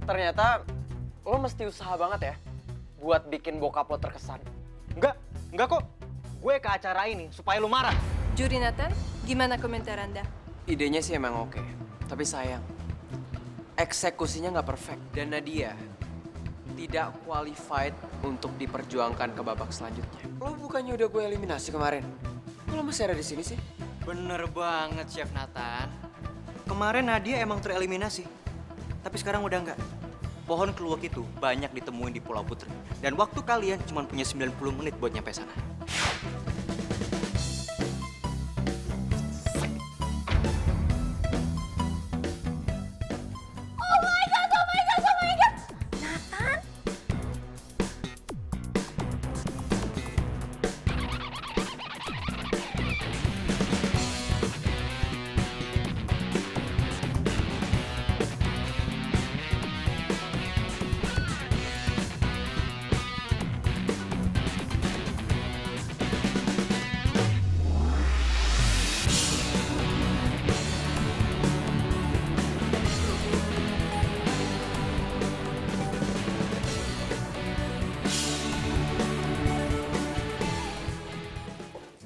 Ternyata lo mesti usaha banget ya buat bikin bokap lo terkesan. Enggak kok. Gue ke acara ini supaya lu marah. Juri Nathan, gimana komentar Anda? Idenya sih emang oke, tapi sayang eksekusinya nggak perfect dan Nadia tidak qualified untuk diperjuangkan ke babak selanjutnya. Lo bukannya udah gue eliminasi kemarin? Kok lo masih ada di sini sih? Bener banget, Chef Nathan. Kemarin Nadia emang tereliminasi. Tapi sekarang udah enggak. Pohon keluak itu banyak ditemuin di Pulau Putri. Dan waktu kalian cuma punya 90 menit buat nyampe sana. Nathan?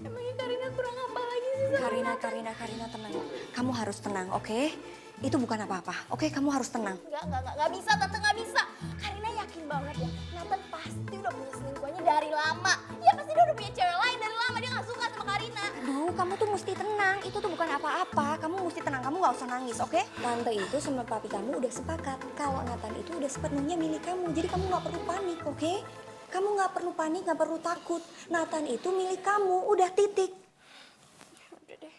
Emangnya Karina kurang apa lagi sih sama Karina tenang. Kamu harus tenang, oke? Itu bukan apa-apa, oke? Kamu harus tenang. Nggak bisa, Tante, nggak bisa. Karina yakin banget ya, Nathan pasti udah punya selingkuhannya dari lama. Ya pasti dia udah punya cewek lain dari lama, dia nggak suka sama Karina. Aduh, kamu tuh mesti tenang. Itu tuh bukan apa-apa. Kamu mesti tenang. Kamu nggak usah nangis, oke? Tante itu sama papi kamu udah sepakat kalau Nathan itu udah sepenuhnya milik kamu. Jadi kamu nggak perlu panik, oke? Kamu nggak perlu panik, nggak perlu takut. Nathan itu milik kamu. Udah titik. Udah deh.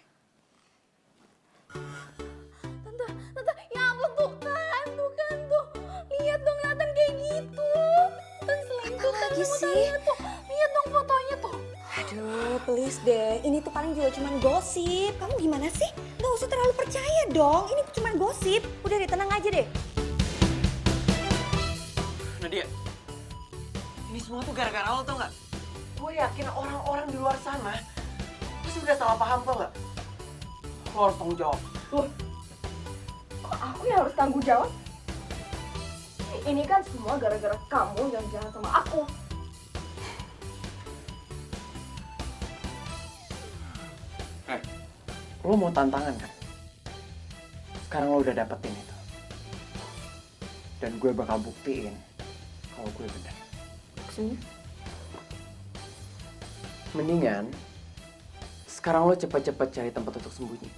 Tante, ya ampun tuh kan. Lihat dong Nathan kayak gitu. Nathan selingkuh kan Apalagi sama sih? Karina tuh. Lihat dong fotonya tuh. Aduh, please deh. Ini tuh paling juga cuman gosip. Kamu gimana sih? Nggak usah terlalu percaya dong. Ini cuman gosip. Udah deh, tenang aja deh. Nadia, ini semua tuh gara-gara lo tau nggak? Gue yakin orang-orang di luar sana pasti udah salah paham tau nggak? Lo harus tanggung jawab. Kok aku yang harus tanggung jawab? Ini kan semua gara-gara kamu yang jahat sama aku. Lo mau tantangan kan? Sekarang lo udah dapetin itu. Dan gue bakal buktiin kalau gue benar. Maksudnya? Mendingan sekarang lo cepet-cepet cari tempat untuk sembunyi.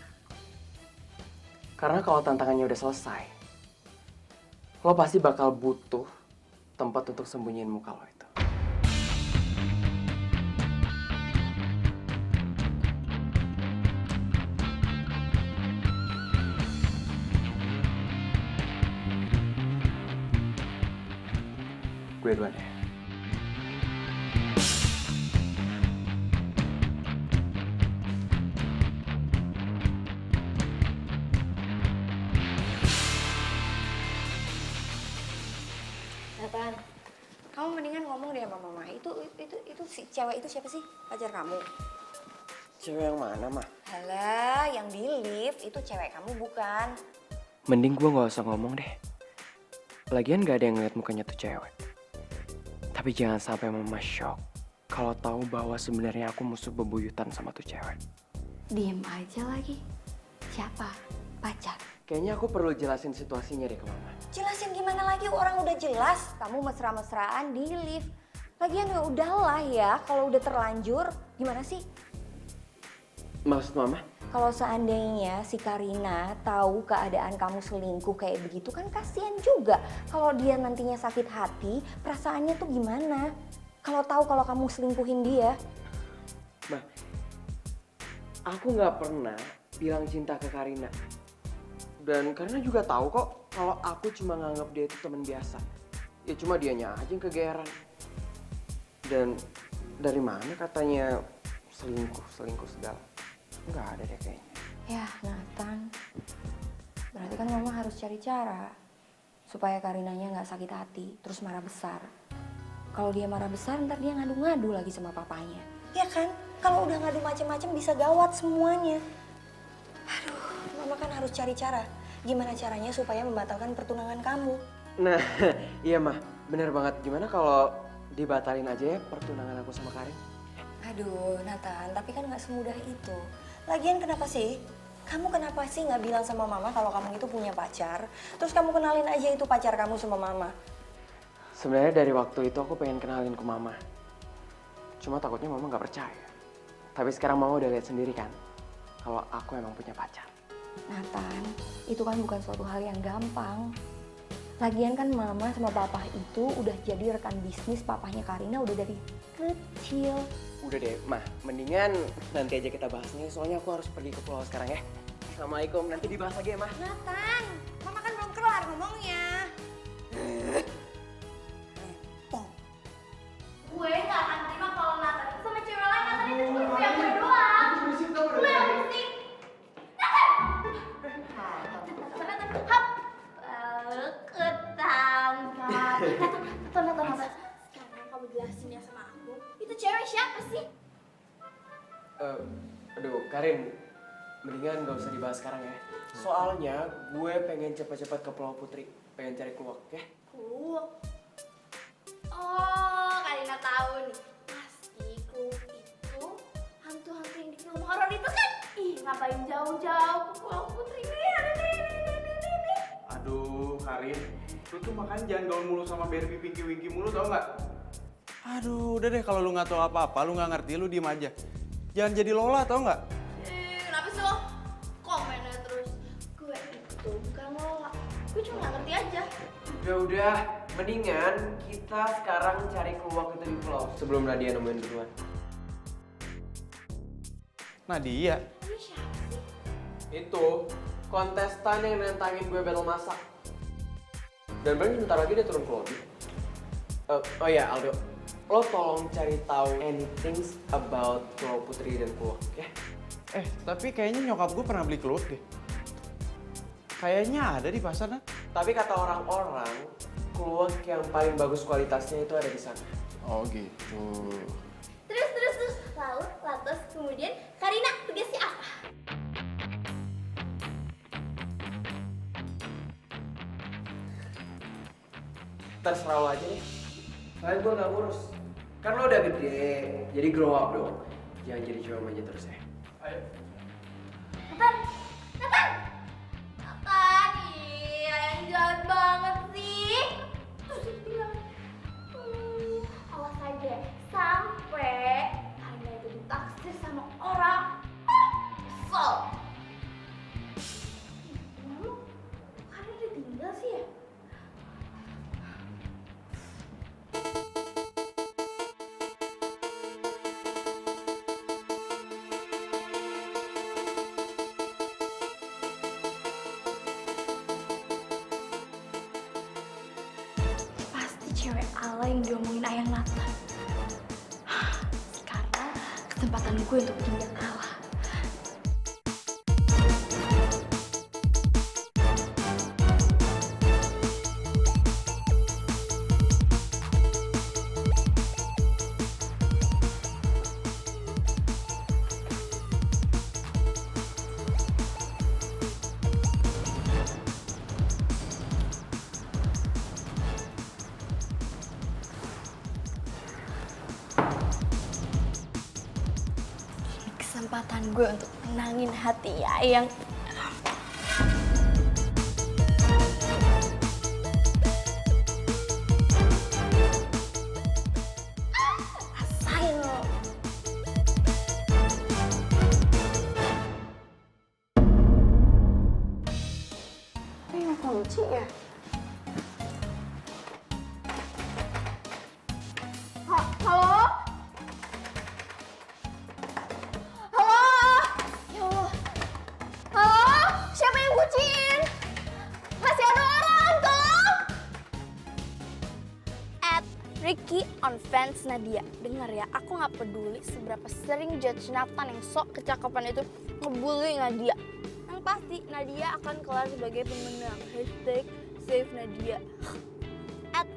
Karena kalau tantangannya udah selesai, lo pasti bakal butuh tempat untuk sembunyiin muka lo itu. Gue duluan ya. Nathan, kamu mendingan ngomong deh sama mama. Itu si cewek itu siapa sih? Pacar kamu? Cewek yang mana, mah? Halah, yang di lift itu cewek kamu bukan? Mending gue gak usah ngomong deh. Lagian gak ada yang ngeliat mukanya tuh cewek. Tapi jangan sampai mama shock kalau tahu bahwa sebenarnya aku musuh bebuyutan sama tuh cewek. Diem aja lagi. Siapa? Pacar? Kayaknya aku perlu jelasin situasinya deh ke mama. Jelasin gimana lagi? Orang udah jelas. Kamu mesra-mesraan di lift. Lagian ya udahlah ya. Kalau udah terlanjur, gimana sih? Maksud mama? Kalau seandainya si Karina tahu keadaan kamu selingkuh kayak begitu kan kasihan juga. Kalau dia nantinya sakit hati, perasaannya tuh gimana? Kalau tahu kalau kamu selingkuhin dia. Ma, aku nggak pernah bilang cinta ke Karina. Dan Karina juga tahu kok kalau aku cuma nganggap dia itu teman biasa. Ya cuma dianya aja yang kegeeran. Dan dari mana katanya selingkuh segala? Nggak ada deh kayaknya. Ya Nathan, berarti kan mama harus cari cara supaya Karinanya nggak sakit hati, terus marah besar. Kalau dia marah besar, ntar dia ngadu-ngadu lagi sama papanya. Ya kan? Kalau udah ngadu macem-macem bisa gawat semuanya. Aduh, mama kan harus cari cara. Gimana caranya supaya membatalkan pertunangan kamu? Nah, iya mah, bener banget. Gimana kalau dibatalin aja ya pertunangan aku sama Karin? Aduh, Nathan, tapi kan nggak semudah itu. Lagian kenapa sih? Kamu kenapa sih nggak bilang sama mama kalau kamu itu punya pacar? Terus kamu kenalin aja itu pacar kamu sama mama. Sebenarnya dari waktu itu aku pengen kenalin ke mama. Cuma takutnya mama nggak percaya. Tapi sekarang mama udah lihat sendiri kan, kalau aku emang punya pacar. Nathan, itu kan bukan suatu hal yang gampang. Lagian kan mama sama papa itu udah jadi rekan bisnis papahnya Karina udah dari kecil. Udah deh, mah, mendingan nanti aja kita bahas nih. Soalnya aku harus pergi ke pulau sekarang ya. Assalamualaikum, nanti dibahas lagi ya, mah. Nathan, mama kan belum kelar ngomongnya. Gue gak akan terima kalau Nathan itu sama cewek lain. Nathan itu cuma punya gue doang. Gue yang berisik. Nathan, hap. Ketangkap. Nathan. Sekarang kamu jelasin ya sama aku. Itu cewek siapa sih? Aduh, Karin, mendingan gak usah dibahas sekarang ya. Soalnya gue pengen cepet-cepet ke Pulau Putri, pengen cari keluar, ya? Oh, Karina tahu nih. Pasti Clue itu hantu-hantu yang di film horor itu kan? Ih, ngapain jauh-jauh ke Pulau Putri nih? Aduh, Karin, lu tuh makanya jangan gaul mulu sama Barbie Pinky Winky mulu, tau nggak? Aduh, udah deh kalau lu nggak tahu apa-apa, lu nggak ngerti, lu diem aja. Jangan jadi Lola, tau nggak? Kenapa sih lo? Komennya terus. Gue itu bukan Lola. Gue cuma nggak ngerti aja. Udah, mendingan kita sekarang cari keluar itu di pulau sebelum Nadia nemuin duluan. Nadia. Ini siapa sih? Itu kontestan yang nantangin gue battle masak. Dan paling sebentar lagi dia turun ke lobby. Oh ya, Aldo, lo tolong cari tahu anything about Pulau Putri dan Kuluk, ya? Tapi kayaknya nyokap gue pernah beli keluak deh. Kayaknya ada di pasar, Nat. Tapi kata orang-orang, Kuluk yang paling bagus kualitasnya itu ada di sana. Oh gitu. Terus. Lalu, lantas kemudian Karina tugasnya apa? Terserah lo aja deh. Soalnya gue gak ngurus. Kan lo udah gede, jadi grow up dong. Jangan jadi cewek manja terus ya. Ayo. Nathan! Iya, yang jahat banget sih. Terus dia bilang, awas aja sampai Karina itu ditaksir sama orang. Kesel. Lalu, Karina udah tinggal sih ya? Pasti cewek ala yang diomongin ayang Nathan. Sekarang kesempatan gue untuk bikin dia kalah. Kesempatan gue untuk menangin hati ayang. Rasain lo. Ini yang kunci ya? Halo? Halo? Ya Allah. Halo? Siapa yang kucing? Masih ada orang, tolong! Ricky on fans Nadia. Dengar ya, aku nggak peduli seberapa sering judge Nathan yang sok kecakapan itu ngebully Nadia. Yang pasti Nadia akan keluar sebagai pemenang. Hashtag save Nadia.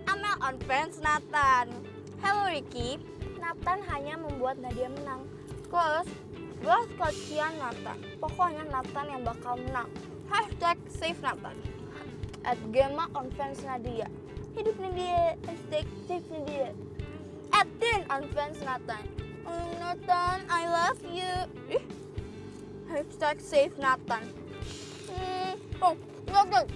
Amel on fans Nathan. Hello Ricky, Nathan hanya membuat Nadia menang. Terus, belas kasihan Nathan. Pokoknya Nathan yang bakal menang. Hashtag save Nathan. @Gemma on fans Nadia. Hidup Nadia, #save Nadia. @Tin on fans Nathan. Nathan, I love you. #save Nathan. Nathan.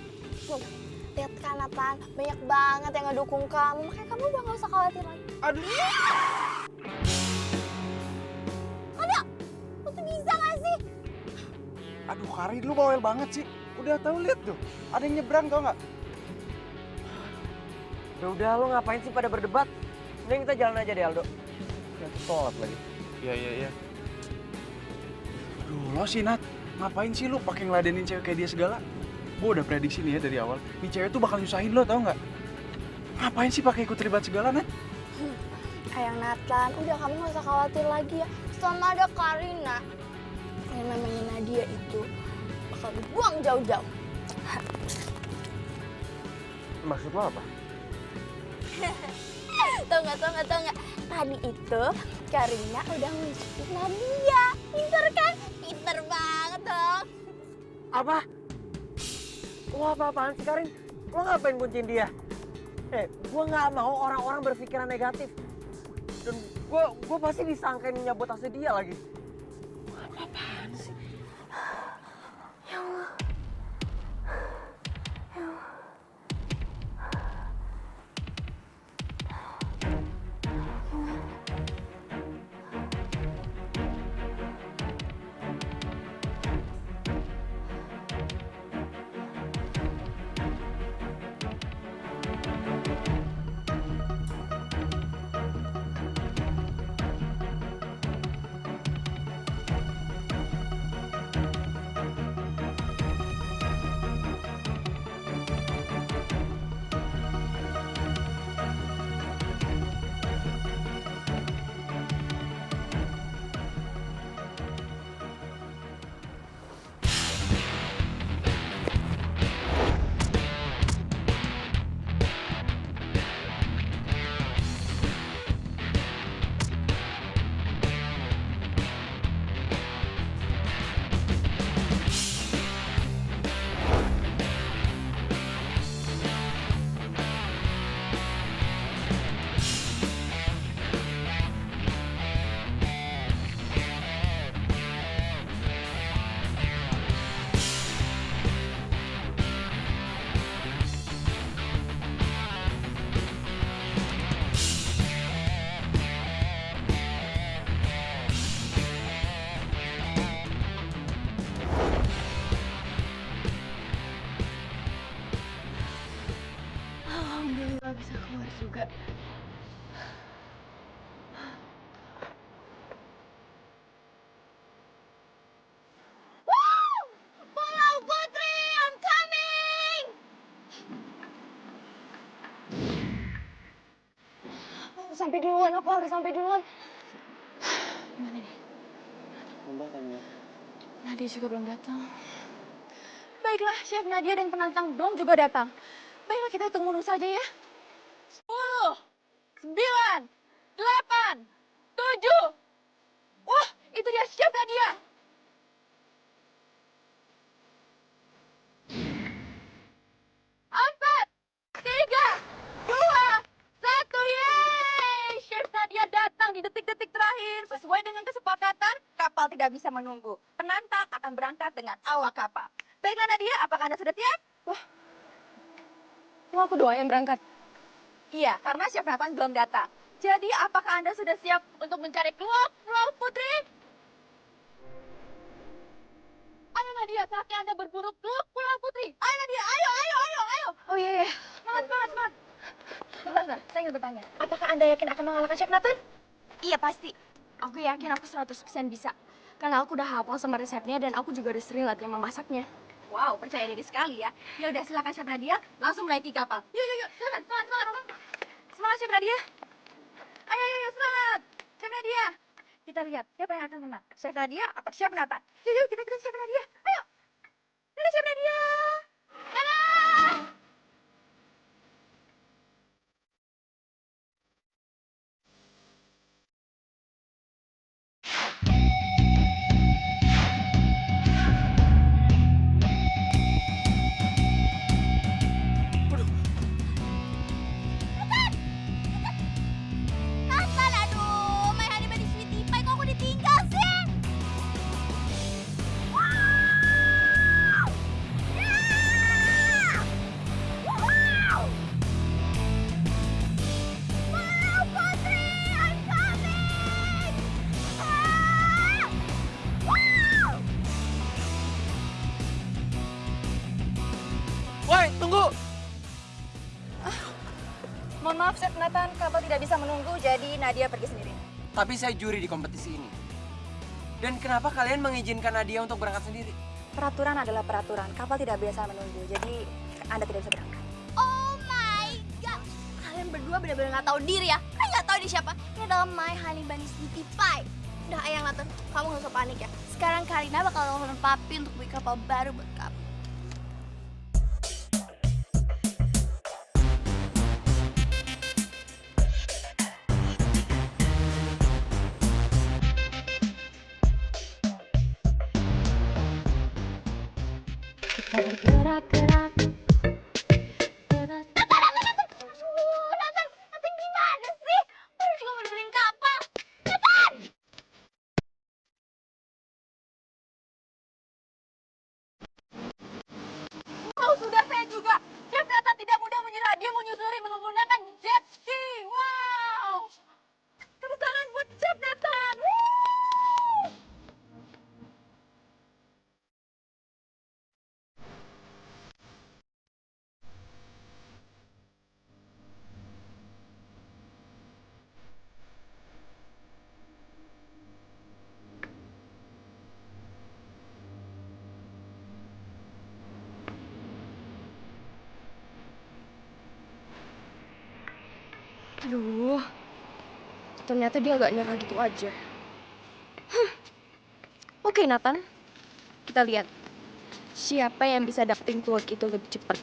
Lihat kan Nathan, banyak banget yang ngedukung kamu. Makanya kamu udah gak usah khawatir lagi. Aduh. Ada, lu tuh bisa gak sih? Aduh, Karin, lu bawel banget sih. Udah tahu lihat tuh, ada yang nyebrang tau nggak? Udah, lo ngapain sih pada berdebat? Mending kita jalan aja deh, Aldo. Lihat sholat lagi. Iya. Aduh, lo sih Nat, ngapain sih lu pakai ngeladenin cewek kayak dia segala? Gue udah prediksi nih ya dari awal, nih cewek tuh bakal nyusahin lo tau nggak? Ngapain sih pakai ikut terlibat segala, Nat? Ayang Nathan, udah kamu gak usah khawatir lagi ya. Selama ada Karina, yang namanya Nadia itu bakal dibuang jauh-jauh. Maksud lo apa? Tau nggak? Tadi itu Karina udah ngucapin Nadia. Pinter kan? Pinter banget dong. Apa? Lo apa-apaan sih, Karin? Lo ngapain kunciin dia? Gue nggak mau orang-orang berpikiran negatif. Dan gue pasti disangkain nyabotase dia lagi. Apa-apaan sih? Ya Allah. Alhamdulillah bisa keluar juga. Pulau Putri, I'm coming! Aku harus sampai duluan. Gimana nih? Nadia juga belum datang. Baiklah, Chef Nadia dan penantang Dom juga datang. Baiklah, kita tunggu dulu saja ya. 10, 9, 8, 7. Wah, itu dia Chef Nadia. 4, 3, 2, 1, yeay! Chef Nadia datang di detik-detik terakhir. Sesuai dengan kesepakatan, kapal tidak bisa menunggu. Penantang akan berangkat dengan awak kapal. Baiklah Nadia, apakah Anda sudah siap? Wah, aku doain berangkat. Iya, karena Chef Nathan belum datang. Jadi, apakah Anda sudah siap untuk mencari keluar Pulau Putri? Ayo Nadia, saatnya Anda berburu keluar Pulau Putri. Ayo Nadia, ayo. Oh iya. Semangat. Sebentar, saya ingin bertanya. Apakah Anda yakin akan mengalahkan Chef Nathan? Iya, pasti. Aku yakin aku 100% bisa. Karena aku udah hafal sama resepnya dan aku juga udah sering latihan memasaknya. Wow, percaya diri sekali ya. Ya udah, silakan Chef Nadia, langsung naiki kapal. Yuk, silakan, semangat. Semangat Chef Nadia. Ayo, semangat. Chef Nadia. Kita lihat siapa yang akan menang. Chef Nadia atau Chef Nathan? Yuk, kita Chef Nadia. Ayo. Dadah Chef Nadia. Dadah. Maaf, Chef Nathan, kapal tidak bisa menunggu, jadi Nadia pergi sendiri. Tapi saya juri di kompetisi ini. Dan kenapa kalian mengizinkan Nadia untuk berangkat sendiri? Peraturan adalah peraturan, kapal tidak biasa menunggu, jadi Anda tidak bisa berangkat. Oh my god. Kalian berdua benar-benar nggak tahu diri ya. Kalian nggak tahu ini siapa? Ini adalah My Honey Bunny Sweetie Pie. Udah ayang Nathan, kamu nggak usah panik ya. Sekarang Karina bakal nelfon papi untuk beli kapal baru buat kamu. Nathan gimana sih? Baru juga mau benerin kapal. Nathan! Oh, sudah saya juga. Chef Nathan tidak mudah menyerah. Dia menyusuri menggunakan jet ski. Wow! Tepuk tangan buat Chef Nathan. Woo! Aduh, ternyata dia gak nyerah gitu aja. Oke, Nathan. Kita lihat siapa yang bisa dapetin keluar itu lebih cepat.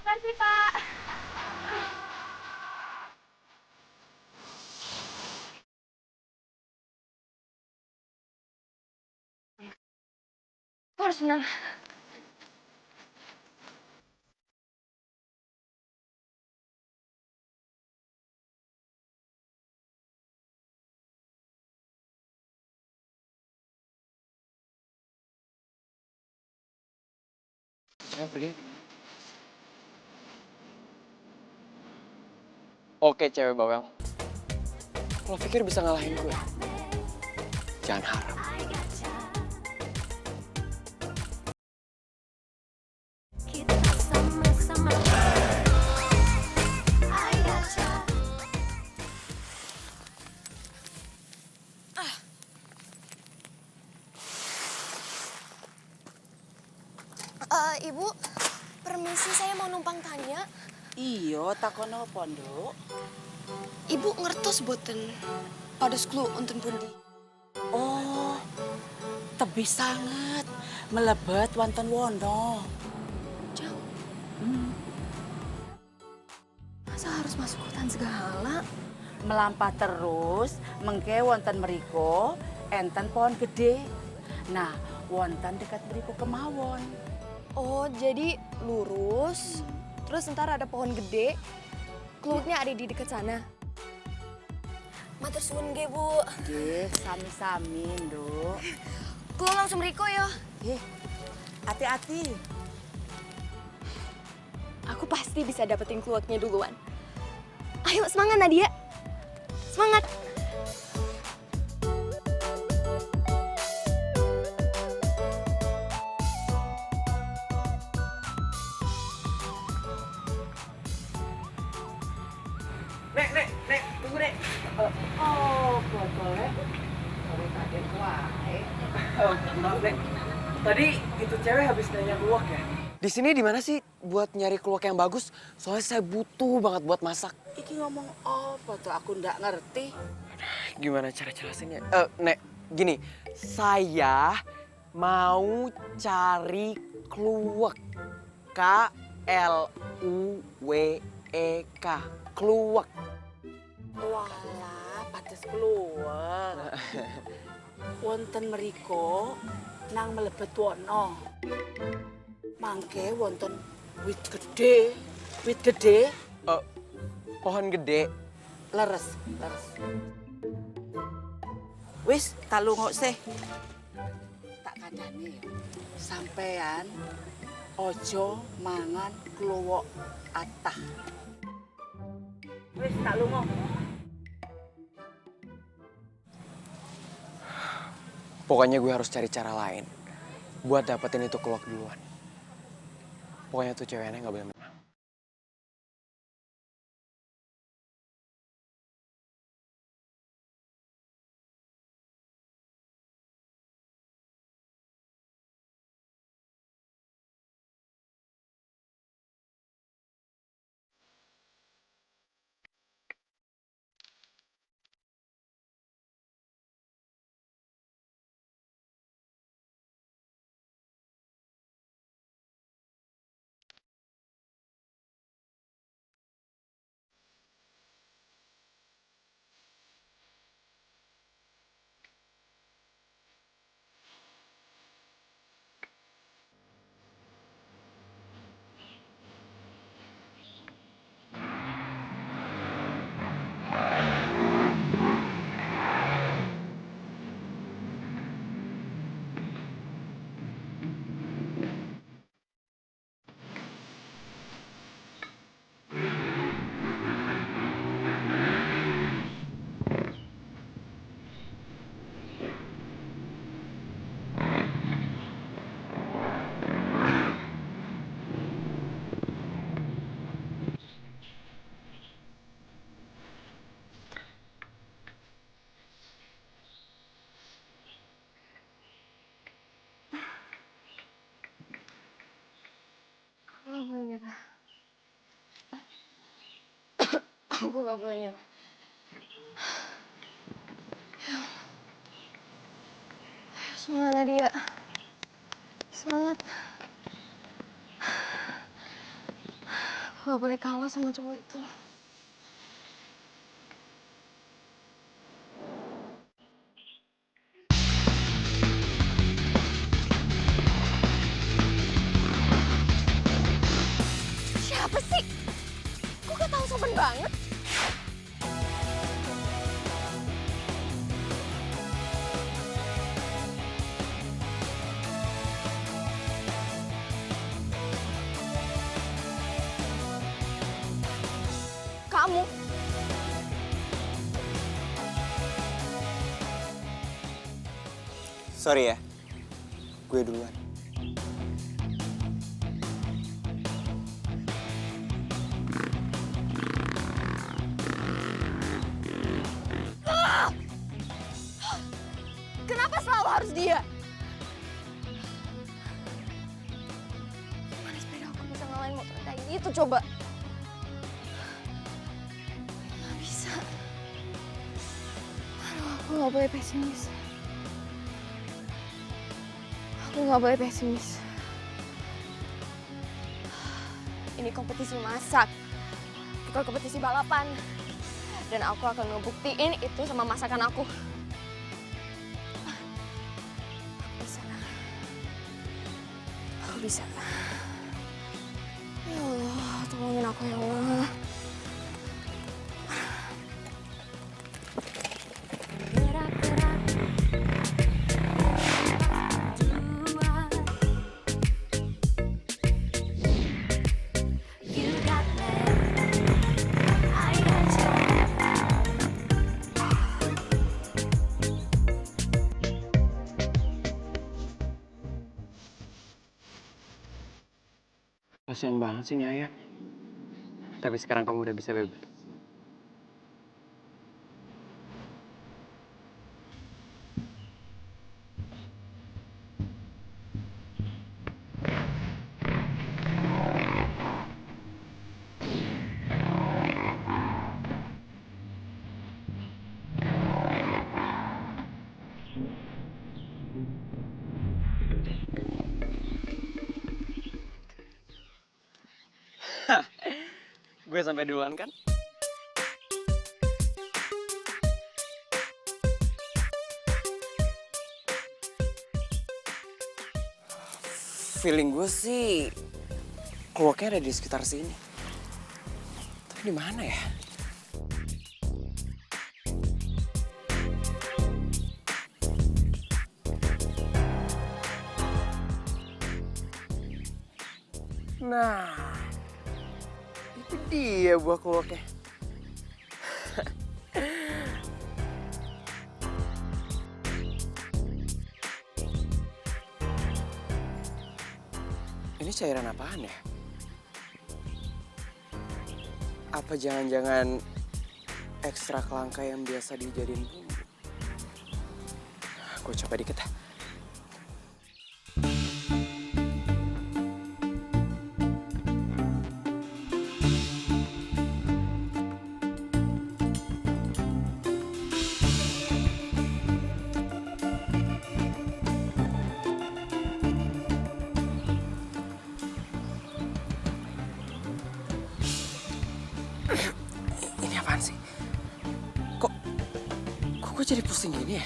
Makasih, Pak. Aku harus menang. Saya pergi. Oke, cewek bawel. Lo pikir bisa ngalahin gue? Jangan harap. Ibu, permisi saya mau numpang tanya. Iyo, takon apa, Nduk? Ibu ngertos boten pados klu unten pundi. Oh, tebih sangat melebet wonten wono. Jauh. Masa harus masuk hutan segala? Melampah terus, mengke wonten mriko enten pohon gede. Nah, wonten dekat mriko kemawon. Oh, jadi lurus, terus ntar ada pohon gede, klubnya ada di dekat sana. Matur suwun nggih, Bu. Nggih, sami-sami, Nduk. Kula langsung mriko ya. Hati-hati. Aku pasti bisa dapetin kluwaknya duluan. Ayo semangat Nadia. Semangat. Nek, tunggu Nek. Oh, botolnya. Sorry, kaget wae. Maaf Nek, tadi itu cewek habis nanya keluak ya? Di sini di mana sih buat nyari keluak yang bagus? Soalnya saya butuh banget buat masak. Iki ngomong apa tuh? Aku ndak ngerti. Gimana cara jelasinnya? Nek, gini, saya mau cari kluwek. Kluwek. Kluwek. Walah, pates keluar. Wonten mriko nang mlebet wono. Mangke wonten wit gede. Pohon gede. Leres. Wis, tak lungok sih. Tak kandhani ya. Sampean ojo mangan kluwok atah. Wis, tak lungok. Pokoknya gue harus cari cara lain buat dapetin itu keluak duluan. Pokoknya tuh ceweknya nggak boleh menang. Aku gak boleh nyerah. Semangat Nadia. Semangat. Aku gak boleh kalah sama cowok itu. Siapa sih? Kok gak tahu sopan banget? Kamu. Sorry ya, gue duluan. Kenapa selalu harus dia? Gimana sepeda aku bisa ngalahin motor kayak gitu coba? Gak bisa. Aduh, aku gak boleh pesimis. Aku gak boleh pesimis. Ini kompetisi masak, bukan kompetisi balapan. Dan aku akan ngebuktiin itu sama masakan aku. Aku bisa. Ya Allah, tolongin aku ya Allah. Kasian banget sih Nyaya. Tapi sekarang kamu udah bisa bebas. Gue sampai duluan kan? Feeling gue sih keluarnya ada di sekitar sini. Tapi di mana ya? Nah, itu dia buah keluarnya. Ini cairan apaan ya? Apa jangan-jangan ekstrak langka yang biasa dijadiin bumbu? Gue coba dikit ya. Ini apaan sih? Kok gue jadi pusing gini ya?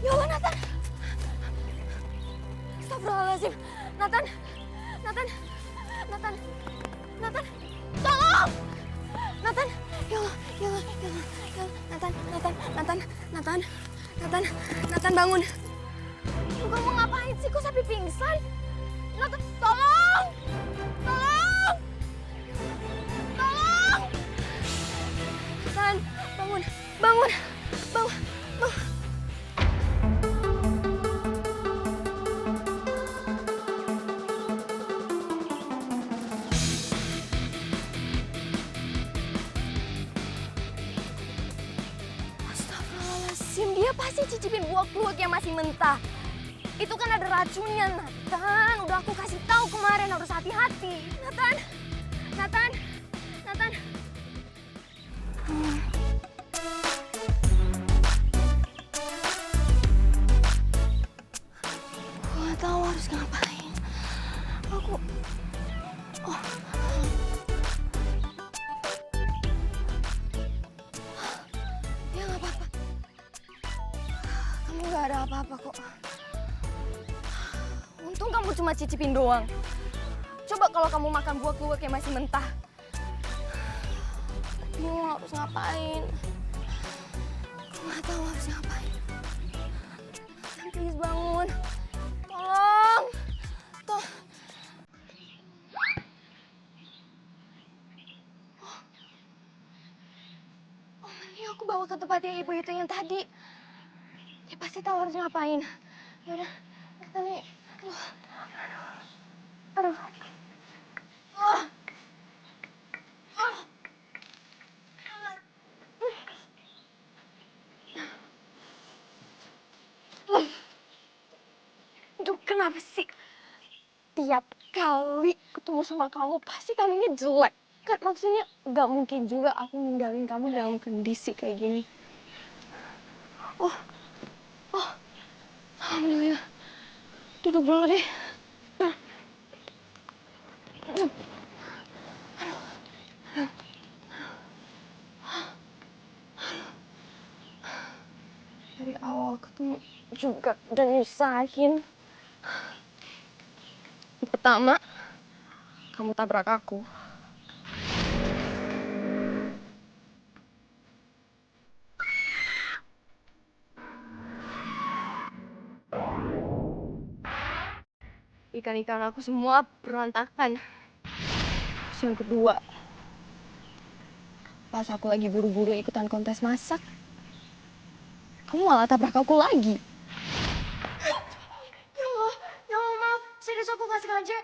Ya Allah, Nathan. Astagfirullahaladzim. Nathan. Tolong. Nathan. Ya Allah. Nathan bangun. Kamu mau ngapain sih? Kok sampai pingsan? Nathan, tolong. Nathan, bangun. Astagfirullahaladzim, dia pasti cicipin buah kluwek yang masih mentah. Itu kan ada racunnya, Nathan. Udah aku kasih tahu kemarin, harus hati-hati. Nathan. Aku nggak tahu harus ngapain. Ya nggak apa-apa. Kamu nggak ada apa-apa kok. Untung kamu cuma cicipin doang. Coba kalau kamu makan buah kluwek yang masih mentah. Aku bingung harus ngapain. Aku nggak tahu harus ngapain. Nathan, please bangun. Tolong. Oh, ini aku bawa ke tempatnya ibu itu yang tadi. Dia pasti tahu harus ngapain. Yaudah, kita nih. Aduh. Aduh, kenapa sih? Tiap kali ketemu sama kamu, pasti kamu ini jelek. Kan maksudnya nggak mungkin juga aku ninggalin kamu dalam kondisi kayak gini. Oh. Alhamdulillah. Duduk dulu deh. Dari awal ketemu juga udah nyusahin. Pertama, kamu tabrak aku. ikan-ikan aku semua berantakan. Terus yang kedua, pas aku lagi buru-buru ikutan kontes masak, kamu malah tabrak aku lagi. Ya Allah, maaf. Serius aku gak sengaja.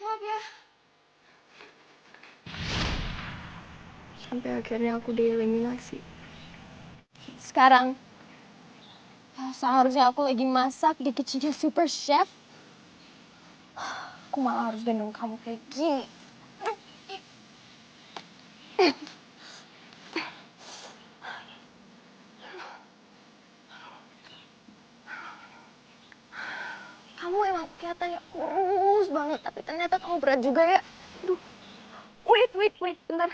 Maaf ya. Sampai akhirnya aku dieliminasi. Sekarang, seharusnya aku lagi masak di kitchennya Super Chef. Aku malah harus gendong kamu kayak gini. Kamu emang kelihatannya kurus banget, tapi ternyata kamu berat juga ya. Aduh. Wait, bentar.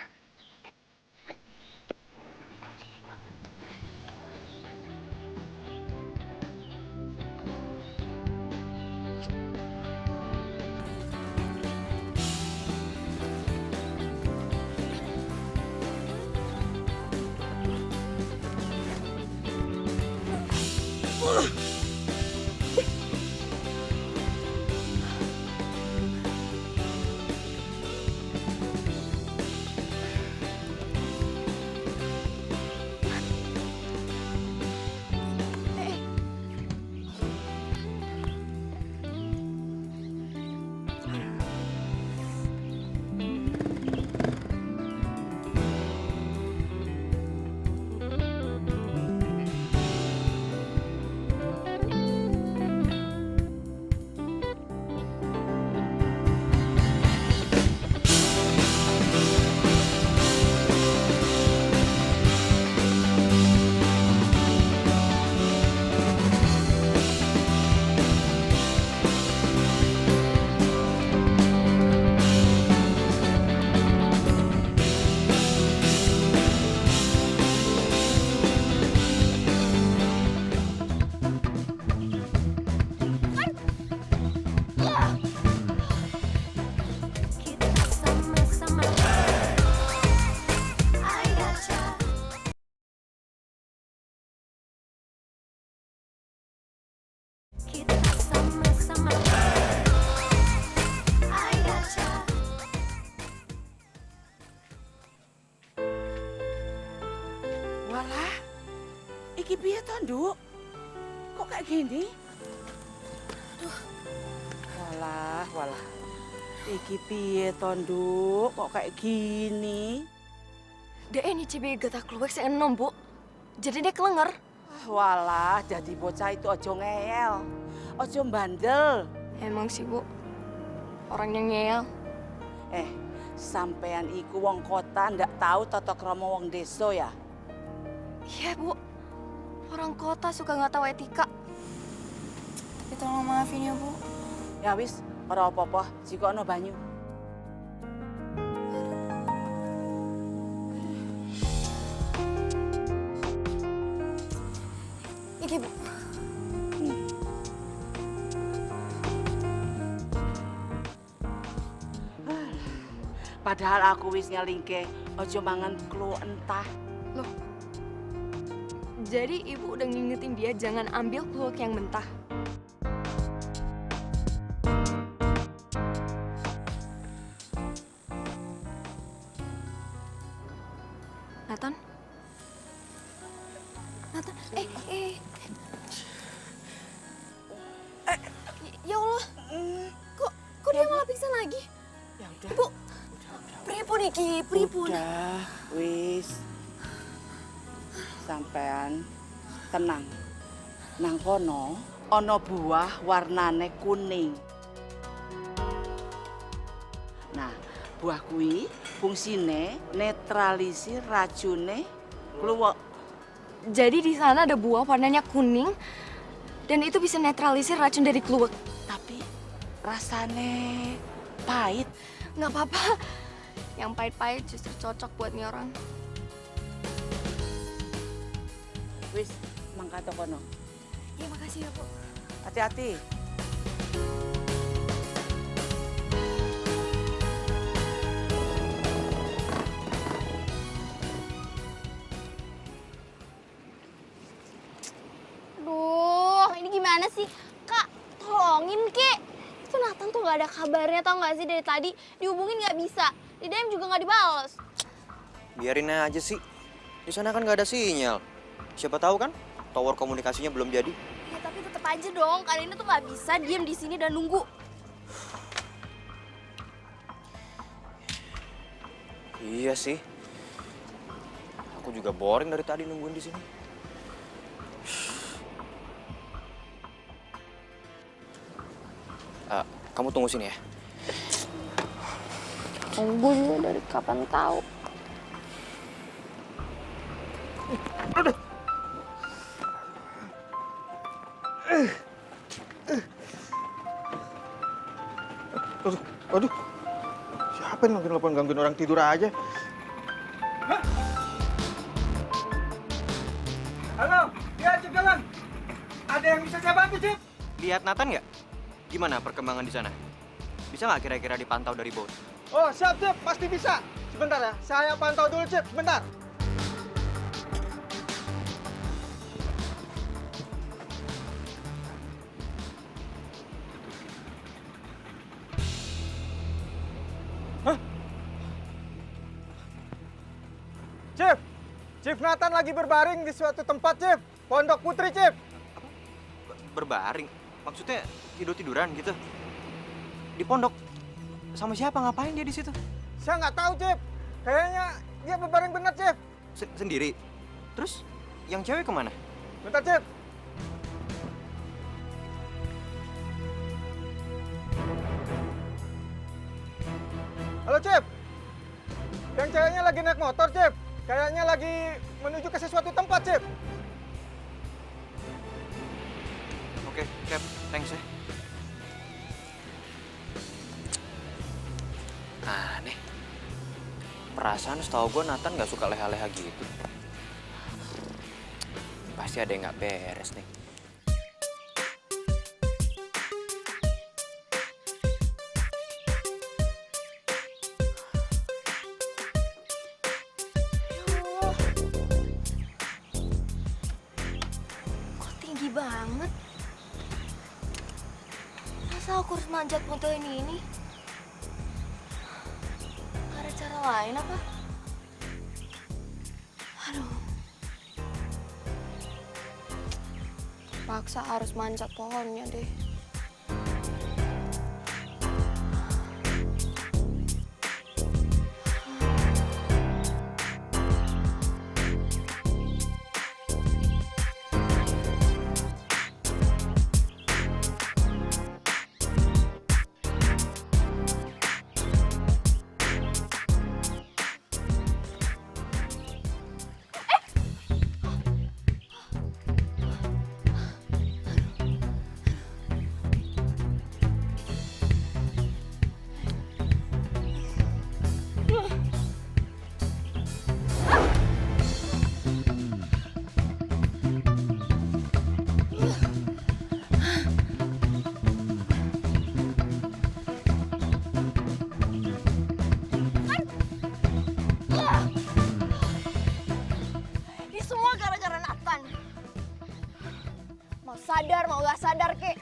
Walah, iki piye to, Nduk? Kok kayak gini? Aduh. Walah. Iki piye to, Nduk? Kok kayak gini? Dek ini cibi getak kluwek saya enom, Bu. Jadi dia kelenger. Walah, jadi bocah itu ojo ngeyel. Ojo bandel. Emang sih, Bu. Orangnya ngeyel. Sampean iku wong kota ndak tahu tata krama wong desa ya? Iya, Bu. Orang kota suka nggak tahu etika. Tapi tolong maafin ya, Bu. Ya wis, ora apa-apa, jikono banyu. Iki, Bu. Padahal aku wis ngelingke ojo mangan klu entah. Loh. Jadi Ibu udah ngingetin dia jangan ambil kluwek yang mentah. Nathan? Nathan, ya Allah, kok dia malah pingsan lagi? Ya udah. Ibu, pripun iki, pripun? Udah, wis. Sampean tenang. Nang kono ana buah warnane kuning. Nah, buah kuwi fungsine netralisir racune kluwek. Jadi di sana ada buah warnanya kuning dan itu bisa netralisir racun dari kluwek. Tapi rasane pahit. Nggak apa-apa. Yang pahit-pahit justru cocok buat nih orang. Wis, mangkat kono. Iya, makasih ya, Bu. Hati-hati. Aduh, ini gimana sih? Kak, tolongin, Kek. Itu Nathan nggak ada kabarnya, tau nggak sih, dari tadi dihubungin nggak bisa, di DM juga nggak dibales. Biarin aja sih. Di sana kan nggak ada sinyal. Siapa tahu kan tower komunikasinya belum jadi. Ya tapi tetap aja dong, kali ini tuh nggak bisa diem di sini dan nunggu. Iya sih. Aku juga boring dari tadi nungguin di sini. Kamu tunggu sini ya. Gue juga dari kapan tahu. Aduh, siapa yang nelfon gangguin orang tidur aja? Halo, ya Cip jalan. Ada yang bisa saya bantu, Cip? Lihat Nathan nggak? Gimana perkembangan di sana? Bisa nggak kira-kira dipantau dari bawah? Oh, siap, Cip. Pasti bisa. Sebentar ya, saya pantau dulu, Cip. Sebentar. Cip, Cip Nathan lagi berbaring di suatu tempat, Cip. Pondok Putri, Cip. Berbaring? Maksudnya tidur-tiduran gitu? Di pondok? Sama siapa? Ngapain dia di situ? Saya nggak tahu, Cip. Kayaknya dia berbaring benar, Cip. Sendiri? Terus yang cewek kemana? Bentar, Cip. Halo, Cip. Yang ceweknya lagi naik motor, Cip. Kayaknya lagi menuju ke sesuatu tempat, Cip. Oke, Cap. Thanks ya. Aneh. Perasaan setahu gue Nathan nggak suka leha-leha gitu. Pasti ada yang nggak beres nih. Kok tinggi banget? Masa aku harus manjat motor ini? Gak ada cara lain apa? Aduh. Terpaksa harus manjat pohonnya deh. Ini semua gara-gara Nathan. Mau sadar, mau gak sadar, kek.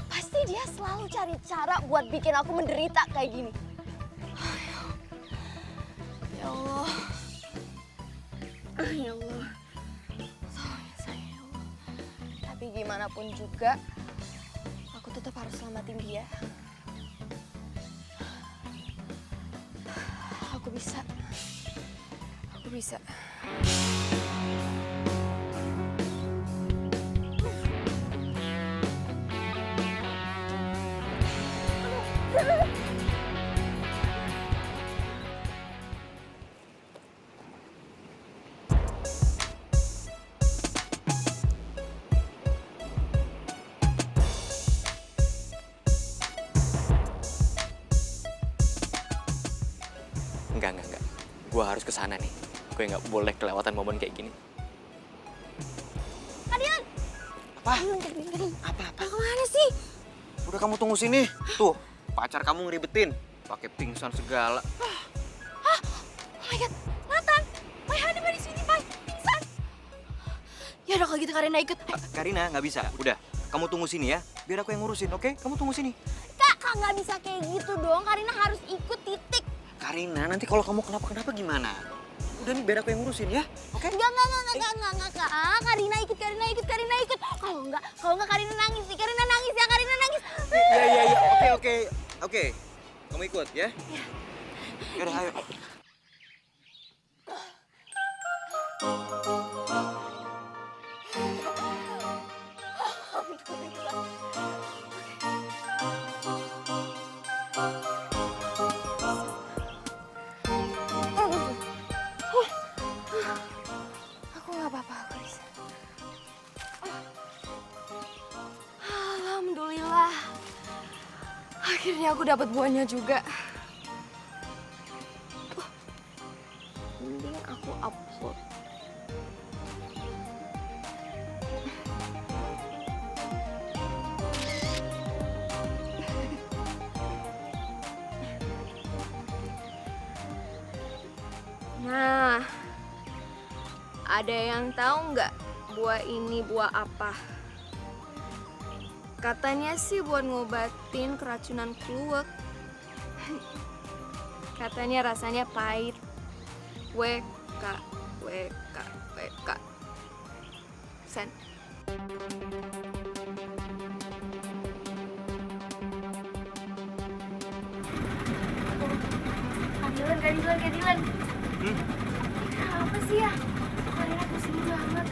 Pasti dia selalu cari cara buat bikin aku menderita kayak gini. Ya Allah. Ya Allah. Sayang, ya Allah. Tapi gimana pun juga, aku tetap harus selamatin dia. Aku bisa. Aku bisa. Enggak. Gue harus ke sana nih. Gue nggak boleh kelewatan momen kayak gini. Adian! Apa? Adian. Apa? Mau kemana sih? Udah kamu tunggu sini. Tuh, pacar kamu ngeribetin. Pakai pingsan segala. Oh my God, Nathan! My honey di sini, Pak. Pingsan! Ya udah kalau gitu Karina ikut. Karina, nggak bisa. Udah, kamu tunggu sini ya. Biar aku yang ngurusin, oke? Kamu tunggu sini. Kak, Kak, nggak bisa kayak gitu dong. Karina harus ikut, titik. Karina, nanti kalau kamu kenapa-kenapa gimana? Udah nih biar aku yang ngurusin ya, oke? Enggak, Kak. Karina ikut. Kalau enggak Karina nangis nih. Karina nangis ya, Karina nangis. Iya, oke. Kamu ikut ya? Iya. Yaudah, ayo. Aku nggak apa-apa, aku bisa. Alhamdulillah. Akhirnya aku dapat buahnya juga. Mending aku upload. Nah, ada yang tahu nggak buah ini buah apa? Katanya sih buat ngobatin keracunan kluwek. Katanya rasanya pahit. WK. Sen. Kadilan. Apa sih ya? Karina pusing banget.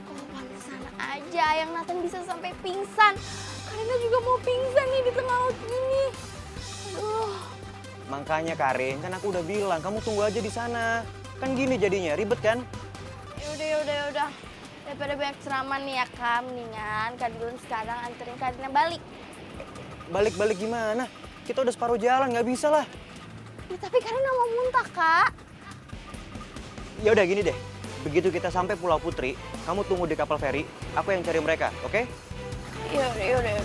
Oh, pantesan aja yang Nathan bisa sampai pingsan. Karina juga mau pingsan nih di tengah laut gini. Aduh. Makanya Karin, kan aku udah bilang kamu tunggu aja di sana. Kan gini jadinya, ribet kan? Yaudah. Daripada banyak ceramah nih ya, Kak. Mendingan Kadilan sekarang anterin Karina balik. Balik gimana? Kita udah separuh jalan, nggak bisa lah. Ya, tapi Karina mau muntah, Kak. Ya udah gini deh. Begitu kita sampai Pulau Putri, kamu tunggu di kapal feri, aku yang cari mereka, oke? Yaudah.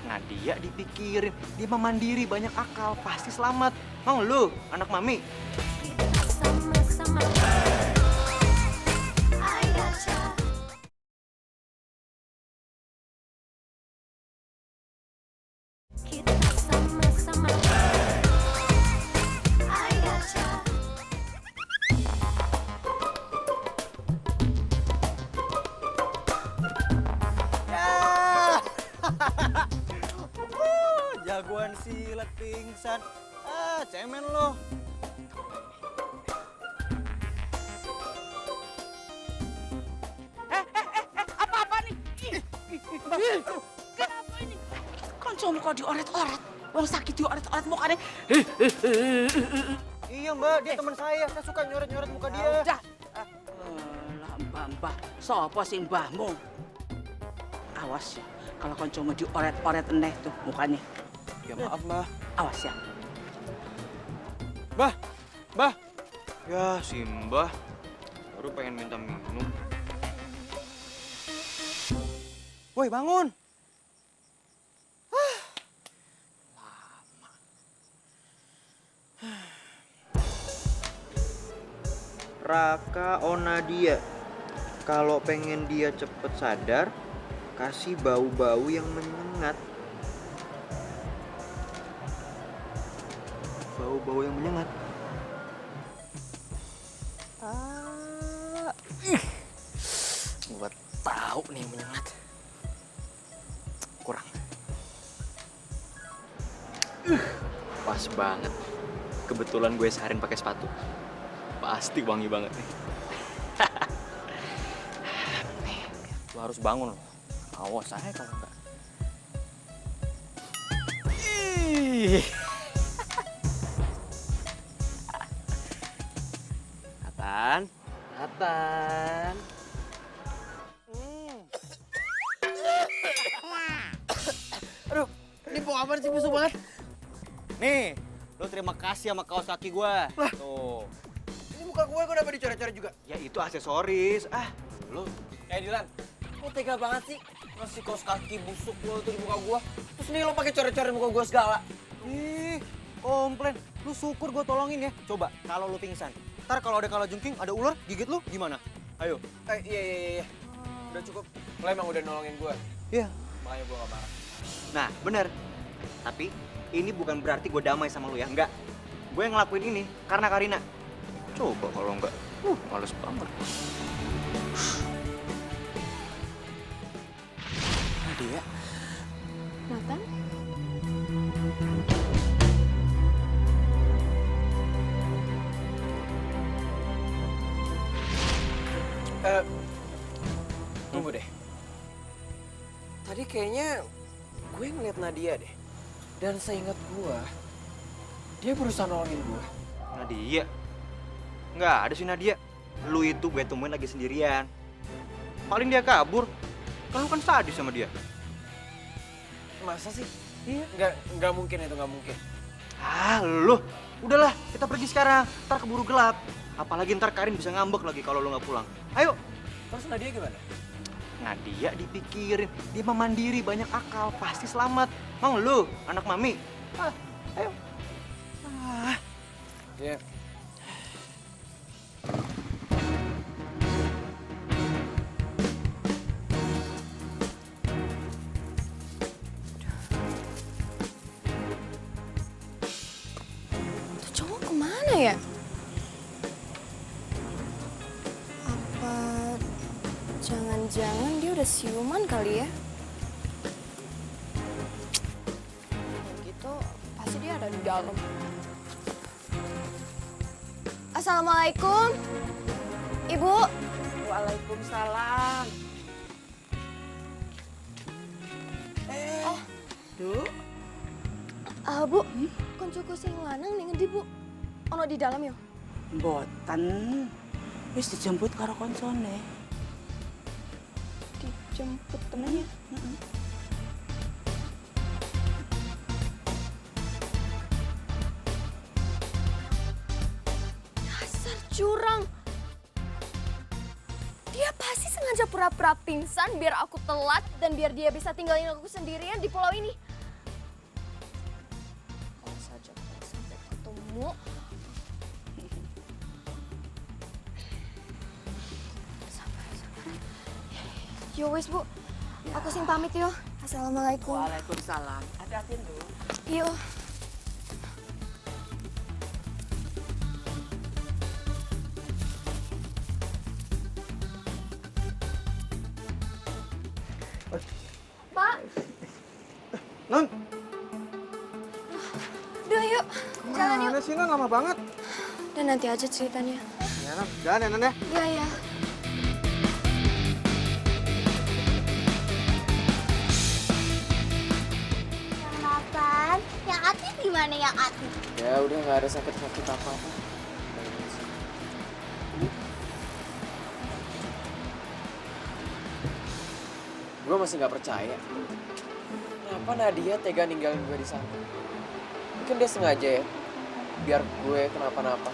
Nadia dipikirin, dia mah mandiri, banyak akal, pasti selamat. Mau lu, anak mami? Jagoan silat pingsan. Cemen lo. Apa-apa nih? Kenapa ini? Kancamu kok dioret-oret? Wong sakit dioret-oret mukanya. Iya mbak, dia teman saya suka nyoret-nyoret muka dia. Udah. Lah mbah, sapa sih mbahmu? Awas ya, kalau kancamu dioret-oret eneh tuh mukanya. Ya maaf mbak. Awas ya. Mbah. Ya si mbah, baru pengen minta minum. Woi bangun. Raka Onadia, kalau pengen dia cepet sadar, kasih bau-bau yang menyengat. Bau-bau yang menyengat. Gua tahu nih yang menyengat. Kurang. Pas banget. Kebetulan gue seharian pakai sepatu. Pasti wangi banget nih. Lo harus bangun loh. Awas aja kalau enggak. Nathan. Aduh, ini bau apaan sih, busuk banget? Nih, lo terima kasih sama kaos kaki gue. Tuh. Ini muka gue udah dicoret-coret juga. Ya itu aksesoris. Lo. Dilan, kok tega banget sih? Ngasih kaos kaki busuk lo tuh di muka gua. Terus nih lo pakai coret-coret muka gua segala. Ih, komplain. Lu syukur gue tolongin ya. Coba, kalau lu pingsan. Ntar kalau ada kalajengking, ada ular, gigit lu gimana? Ayo. Iya. Udah cukup. Lo emang udah nolongin gua. Iya. Makanya gua gak marah. Nah, bener. Tapi ini bukan berarti gue damai sama lu ya. Enggak. Gue yang ngelakuin ini karena Karina. Coba kalau enggak. Males banget. Dia. Nathan? Tunggu deh. Tadi kayaknya gue ngeliat Nadia deh. Dan seingat gue, dia berusaha nolongin gue. Nadia? Nggak ada sih Nadia. Lu itu gue temuin lagi sendirian. Paling dia kabur. Kan lu kan sadis sama dia. Masa sih? Iya. Nggak mungkin itu, nggak mungkin. Ah, lu. Udahlah, kita pergi sekarang. Ntar keburu gelap. Apalagi ntar Karin bisa ngambek lagi kalau lu nggak pulang. Ayo. Terus Nadia gimana? Nadia dipikirin. Dia mah mandiri, banyak akal. Pasti selamat. Mau lu, anak mami? Ah, ayo. Ah. Iya. Tuh cowok kemana ya? Apa jangan-jangan dia udah siuman kali ya? Kalau gitu pasti dia ada di dalam. Assalamualaikum, Ibu. Waalaikumsalam. Duh, Bu, koncoku sing lanang ning ngendi, Bu? Ono di dalam ya? mboten. Wis dijemput karo koncone. Dijemput temennya. Dasar curang. Dia pasti sengaja pura-pura pingsan biar aku telat dan biar dia bisa tinggalin aku sendirian di pulau ini. Kalau saja aku sampai ketemu. Sabar. Yo wis, Bu. Aku sing pamit yo. Assalamualaikum. Waalaikumsalam. Hati-hati, Duh. Yuk. Pak, Non, udah yuk. Jalan yuk. mana sih Non? Lama banget. Dan nanti aja ceritanya. Ya Non, jalan ya Non ya. Iya, ya. Yang Nathan, yang Atif gimana yang Atif? Ya udah nggak ada sakit-sakit apa-apa. Gue masih nggak percaya. Kenapa Nadia tega ninggalin gue di sana? Mungkin dia sengaja ya, biar gue kenapa-napa.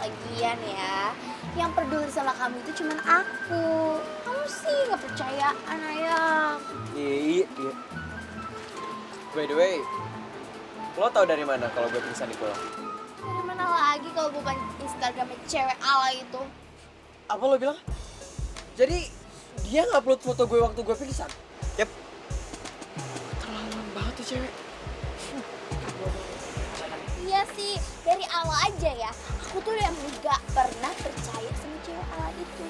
Lagian ya, yang peduli sama kamu itu cuman aku. Kamu sih nggak percayaan ayang. Iya. By the way, lo tau dari mana kalau gue pingsan di pulau? Dari mana lagi kalau bukan Instagramnya cewek ala itu? Apa lo bilang? Jadi dia ngupload foto gue waktu gue pingsan? Yap. Terlaluan banget tuh cewek. Iya sih, dari awal aja ya. Aku tuh yang nggak pernah percaya sama cewek ala itu.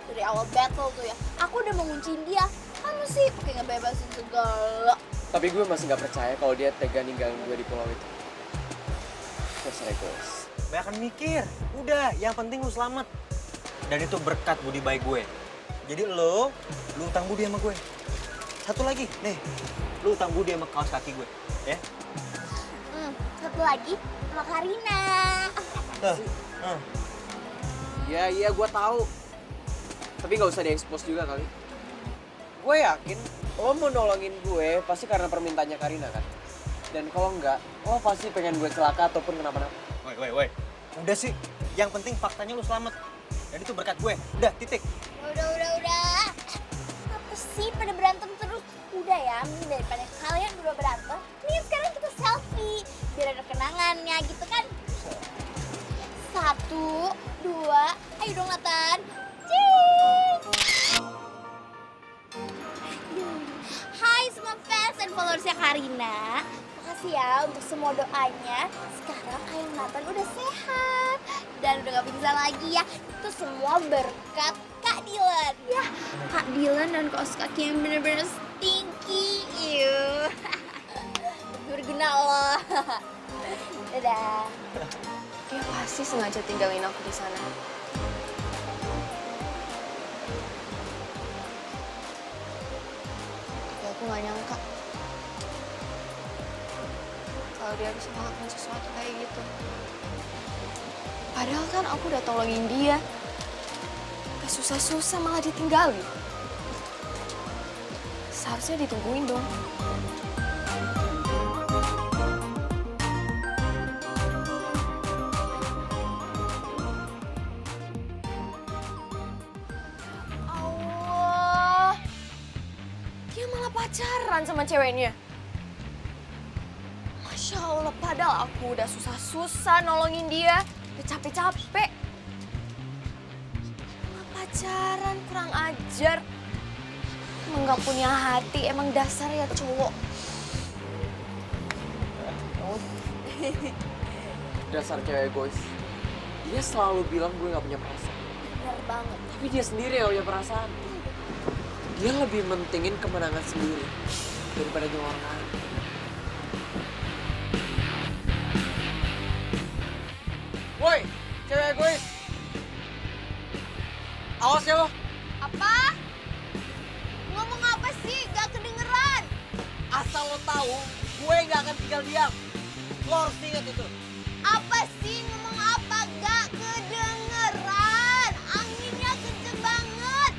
Dari awal battle tuh ya, aku udah mau ngunciin dia. Kamu sih pakai ngebebasin segala. Tapi gue masih nggak percaya kalau dia tega ninggalin gue di pulau itu. Terserah guys. Banyak mikir. Udah, yang penting lu selamat. Dan itu berkat budi baik gue. Jadi lu utang budi sama gue. Satu lagi, nih. Lu utang budi sama kaos kaki gue, ya. Satu lagi sama Karina. Tuh. Iya gue tahu. Tapi nggak usah diekspos juga kali. Gue yakin lo mau nolongin gue pasti karena permintaannya Karina kan. Dan kalau enggak, lo pasti pengen gue celaka ataupun kenapa-napa. Woi. Udah sih, yang penting faktanya lu selamat. Dan itu berkat gue. Udah, titik. Udah. Apa sih pada berantem terus? Udah ya, mending daripada kalian berdua berantem, nih sekarang kita selfie. Biar ada kenangannya gitu kan. 1, 2, ayo dong Nathan. Cing! Hai semua fans dan followersnya Karina. Makasih ya untuk semua doanya. Sekarang ayah Nathan udah sehat dan udah gak pingsan lagi ya. Itu semua berkat Kak Dylan. Ya, Kak Dylan dan kaos kaki yang bener-bener stinky. Iu. Berguna loh. Dadah. Dia pasti sengaja tinggalin aku di sana. Tapi aku gak nyangka kalau dia bisa melakukan sesuatu kayak gitu. Padahal kan aku udah tolongin dia. Gak susah-susah malah ditinggalin. Seharusnya ditungguin dong. Allah, dia malah pacaran sama ceweknya. Masya Allah, padahal aku udah susah-susah nolongin dia. Udah capek-capek. Malah pacaran, kurang ajar. Emang gak punya hati, emang dasar ya cowok. Dasar cewek egois. Dia selalu bilang gue gak punya perasaan. Bener banget. Tapi dia sendiri yang punya perasaan. Dia lebih mentingin kemenangan sendiri daripada nyawa orang lain. Woi, cewek egois. Awas ya lo. Apa? Ngomong apa sih? Gak kedengeran. Asal lo tahu, gue gak akan tinggal diam. Lo harus ingat itu. Apa sih? Ngomong apa? Gak kedengeran. Anginnya kenceng banget.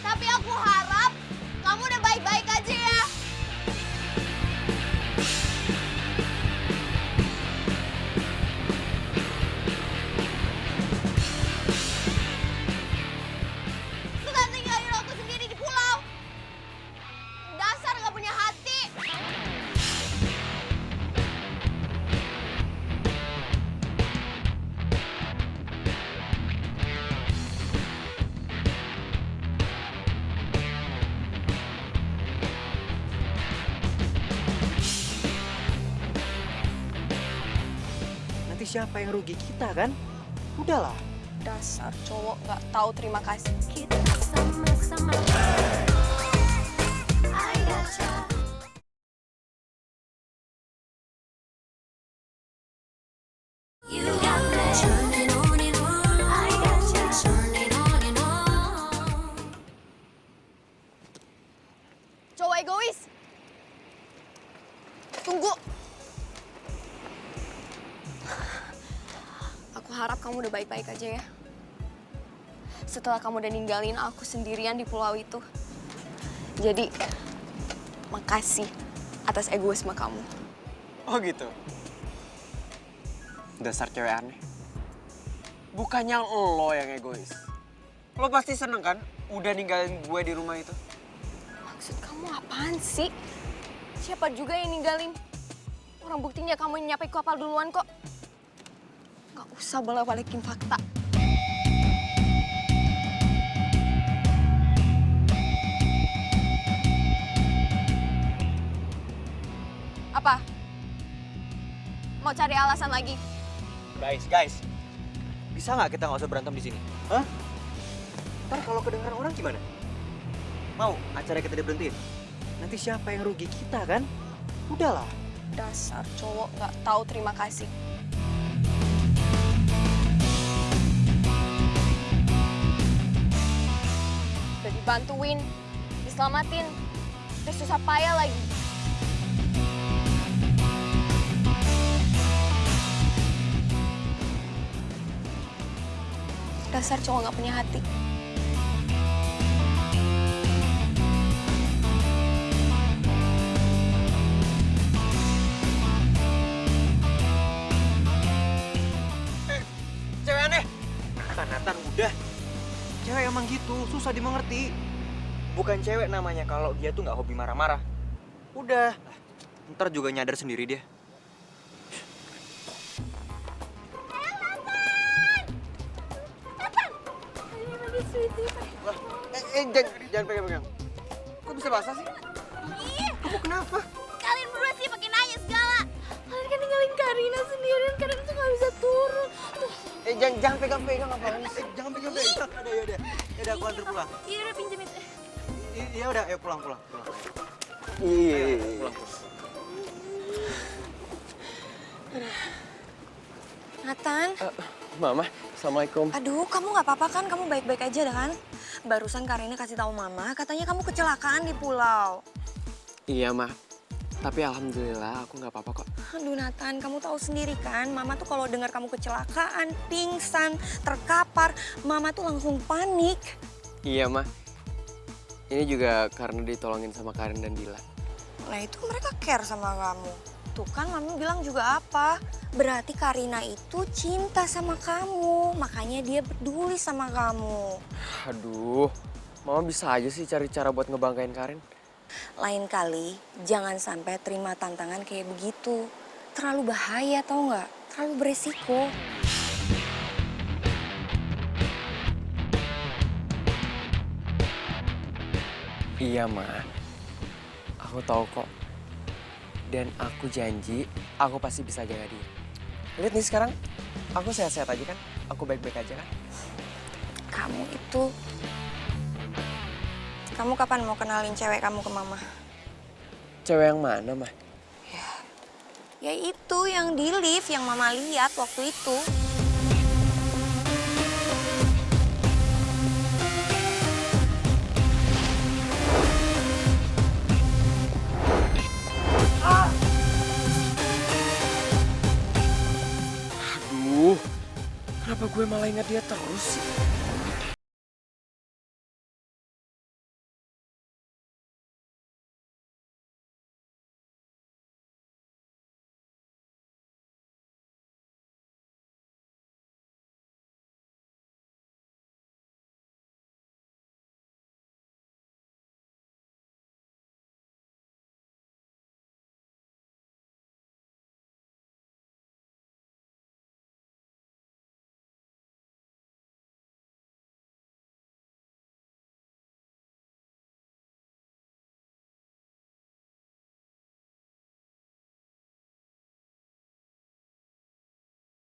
Tapi aku harap kamu udah baik-baik aja ya. Suka tinggalin aku sendiri di pulau. Dasar gak punya hati. Nanti siapa yang rugi? Kita kan? Udahlah. Dasar cowok gak tahu terima kasih. Kita sama-sama. Cowok egois. Tunggu. Aku harap kamu udah baik-baik aja ya. Setelah kamu udah ninggalin aku sendirian di pulau itu. Jadi, makasih atas egoisme kamu. Oh gitu. Dasar cewek aneh. Bukannya lo yang egois. Lo pasti seneng kan udah ninggalin gue di rumah itu? Maksud kamu apaan sih? Siapa juga yang ninggalin? Orang buktinya kamu yang nyampe kapal duluan kok. Gak usah balik-balikin fakta. Apa? Mau cari alasan lagi? Guys. Bisa nggak kita nggak usah berantem di sini? Hah? Ntar kalau kedengeran orang gimana? Mau acara kita diberhentiin? Nanti siapa yang rugi? Kita kan? Udahlah. Dasar cowok gak tahu terima kasih. Udah dibantuin, diselamatin, terus susah payah lagi. Dasar cowok gak punya hati. Cewek aneh. Nathan, udah. susah dimengerti. Bukan cewek namanya kalau dia tuh nggak hobi marah-marah. Udah, ntar juga nyadar sendiri dia. Wah, jangan pegang-pegang. Kok bisa basah sih? Kamu kenapa? Kalian berdua sih pakai nanya segala. Kalian kan ninggalin Karina sendirian, Karina tuh gak bisa turun. Tuh. Jangan pegang-pegang apaan sih? Jangan pegang-pegang. Yaudah, aku antar pulang. Iya udah pinjam itu. Iya udah, ayo pulang. Iya. Pulang. Nathan, Mama, Assalamualaikum. aduh kamu nggak apa-apa kan? Kamu baik-baik aja dah kan? Barusan Karina kasih tahu Mama, katanya kamu kecelakaan di pulau. Iya, Ma. Tapi alhamdulillah aku nggak apa-apa kok. Aduh Nathan, kamu tahu sendiri kan, Mama tuh kalau dengar kamu kecelakaan, pingsan, terkapar, Mama tuh langsung panik. Iya, Ma. Ini juga karena ditolongin sama Karin dan Dilan. Nah itu mereka care sama kamu. Tuh kan Mami bilang juga apa? Berarti Karina itu cinta sama kamu, makanya dia peduli sama kamu. Aduh, Mama bisa aja sih cari cara buat ngebanggain Karin. Lain kali jangan sampai terima tantangan kayak begitu. Terlalu bahaya tau nggak? Terlalu beresiko. Iya, Ma. Aku tahu kok. Dan aku janji, aku pasti bisa jaga dia. Lihat nih sekarang, aku sehat-sehat aja kan? Aku baik-baik aja kan? Kamu kapan mau kenalin cewek kamu ke Mama? Cewek yang mana, Ma? Ya itu yang di lift, yang Mama lihat waktu itu. Aduh, kenapa gue malah ingat dia terus sih?